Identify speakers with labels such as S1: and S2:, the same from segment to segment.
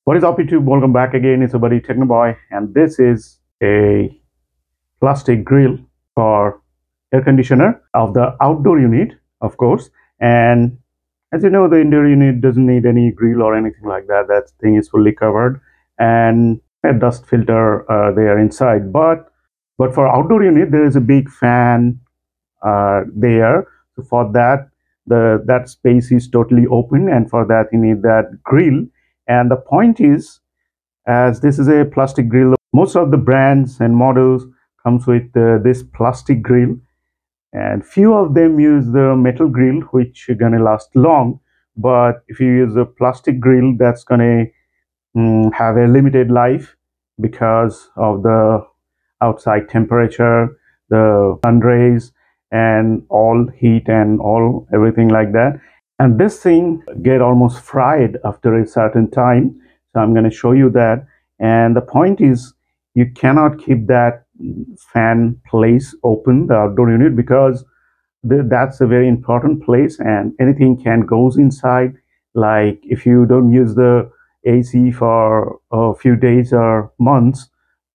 S1: What is up, YouTube? Welcome back again. It's your buddy Technoboy, and this is a plastic grill for air conditioner of the outdoor unit, of course. And as you know, the indoor unit doesn't need any grill or anything like that. That thing is fully covered, and a dust filter there inside. But for outdoor unit, there is a big fan there. So for that, that space is totally open, and for that you need that grill. And the point is, as this is a plastic grill, most of the brands and models comes with this plastic grill, and few of them use the metal grill, which are gonna last long. But if you use a plastic grill, that's gonna have a limited life because of the outside temperature, the sun rays, and all heat and all everything like that. And this thing get almost fried after a certain time. So I'm going to show you that. And the point is, you cannot keep that fan place open, the outdoor unit, because that's a very important place, and anything can goes inside. Like if you don't use the AC for a few days or months,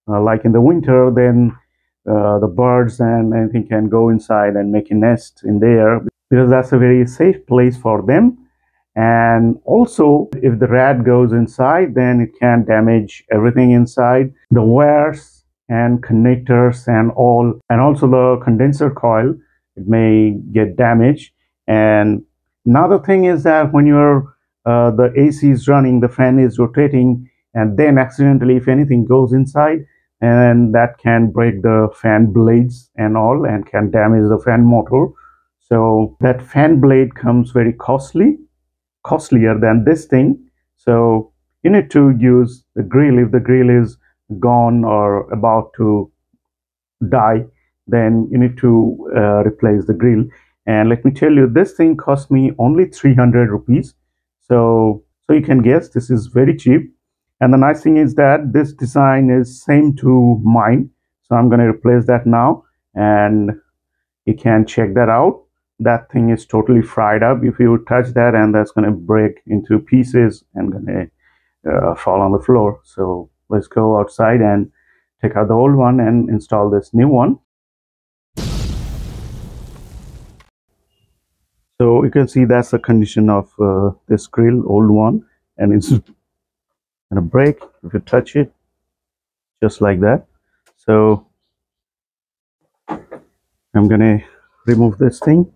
S1: like in the winter, then the birds and anything can go inside and make a nest in there, because that's a very safe place for them. And also, if the rat goes inside, then it can damage everything inside, the wires and connectors and all, and also the condenser coil. It may get damaged. And another thing is that when you're the AC is running, the fan is rotating, and then accidentally, if anything goes inside, and that can break the fan blades and all, and can damage the fan motor. So that fan blade comes very costlier than this thing. So you need to use the grill. If the grill is gone or about to die, then you need to replace the grill. And let me tell you, this thing cost me only 300 rupees. So you can guess, this is very cheap. And the nice thing is that this design is same to mine. So I'm going to replace that now, and you can check that out. That thing is totally fried up. If you touch that, and that's going to break into pieces and going to fall on the floor. So let's go outside and take out the old one and install this new one. So you can see that's the condition of this grill, old one, and it's gonna break if you touch it, just like that. So I'm gonna remove this thing.